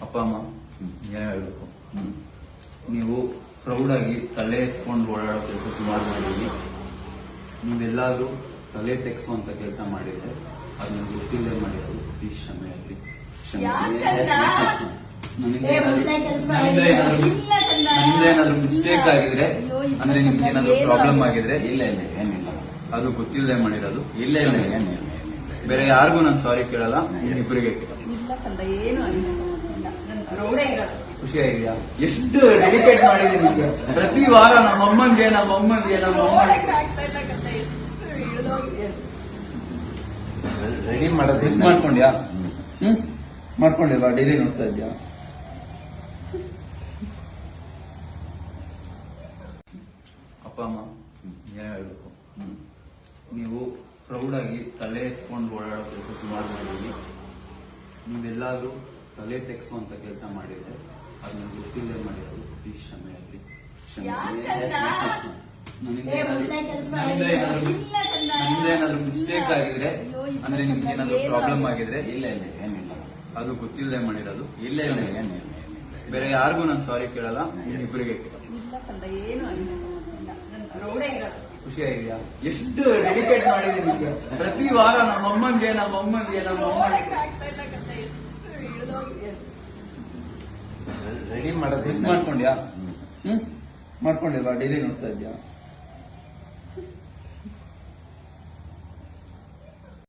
ಅಪ್ಪ ಅಮ್ಮ ಏನ್ ಹೇಳ್ಬೇಕು. ನೀವು ಪ್ರೌಡ್ ಆಗಿ ತಲೆ ಎತ್ಕೊಂಡು ಓಡಾಡೋ ಕೆಲಸ ಸುಮಾರು ಮಾಡಿದ್ವಿ. ನೀವೆಲ್ಲಾದ್ರೂ ತಲೆ ತೆಗ್ಸುವಂತ ಕೆಲಸ ಮಾಡಿದ್ರೆ ಅದು ನನಗೆ ಗೊತ್ತಿಲ್ಲದೆ ಮಾಡಿರೋದು. ಪ್ಲೀಸ್ ಕ್ಷಮೆ ಆಗಲಿ, ನನ್ನಿಂದ ಏನಾದ್ರು ಮಿಸ್ಟೇಕ್ ಆಗಿದ್ರೆ ಅಂದ್ರೆ ನಿಮ್ಗೆ ಏನಾದ್ರು ಪ್ರಾಬ್ಲಮ್ ಆಗಿದ್ರೆ ಇಲ್ಲ ಇಲ್ಲ ಏನಿಲ್ಲ, ಅದು ಗೊತ್ತಿಲ್ಲದೆ ಮಾಡಿರೋದು. ಇಲ್ಲ ಇಲ್ಲ ಏನಿಲ್ಲ. ಬೇರೆ ಯಾರಿಗೂ ನಾನು ಸಾರಿ ಕೇಳಲ್ಲ, ಇಬ್ಬರಿಗೆ ಖುಷಿ ಆಗಿದೆಯಾ? ಎಷ್ಟು ಡೆಡಿಕೇಟ್ ಮಾಡಿದೀನಿ ನಿಮಗೆ. ಪ್ರತಿ ವಾರ ನಮ್ಮಮ್ಮಂಗೆ ರೆಡಿ ಮಾಡೋದು ಮಿಸ್ ಮಾಡ್ಕೊಂಡ್ಯಾ? ಮಾಡ್ಕೊಂಡಿಲ್ವಾ? ಡೈಲಿ ನೋಡ್ತಾ ಇದ್ಯಾ? ಅಪ್ಪ ಅಮ್ಮ ಏನ್ ಹೇಳ್ಬೇಕು. ನೀವು ಪ್ರೌಡ್ ಆಗಿ ತಲೆ ಎತ್ಕೊಂಡು ಓಡಾಡೋ ಕೆಲಸ ಸುಮಾರು ಮಾಡಿದ್ವಿ. ನೀವೆಲ್ಲಾದ್ರೂ ತಲೆ ತೆಗ್ಸುವಂತ ಕೆಲಸ ಮಾಡಿದ್ರೆ ಅದು ನನಗೆ ಗೊತ್ತಿಲ್ಲದೆ ಮಾಡಿರೋದು. ಪ್ಲೀಸ್ ಕ್ಷಮೆ ಆಗಲಿ, ನನ್ನಿಂದ ಏನಾದ್ರು ಮಿಸ್ಟೇಕ್ ಆಗಿದ್ರೆ ಅಂದ್ರೆ ನಿಮ್ಗೆ ಏನಾದ್ರು ಪ್ರಾಬ್ಲಮ್ ಆಗಿದ್ರೆ ಇಲ್ಲ ಇಲ್ಲ ಏನಿಲ್ಲ, ಅದು ಗೊತ್ತಿಲ್ಲದೆ ಮಾಡಿರೋದು. ಇಲ್ಲ ಇಲ್ಲ ಏನಿಲ್ಲ. ಬೇರೆ ಯಾರಿಗೂ ನಾನು ಸಾರಿ ಕೇಳಲ್ಲ, ಇಬ್ಬರಿಗೆ ಖುಷಿ ಆಗಿದೆಯಾ? ಎಷ್ಟು ಡೆಡಿಕೇಟ್ ಮಾಡಿದೀನಿ ನಿಮಗೆ. ಪ್ರತಿ ವಾರ ನಮ್ಮಮ್ಮಂಗೆ ರೆಡಿ ಮಾಡೋದು ಮಿಸ್ ಮಾಡ್ಕೊಂಡ್ಯಾ? ಮಾಡ್ಕೊಂಡಿಲ್ವಾ? ಡೈಲಿ ನೋಡ್ತಾ ಇದ್ಯಾ?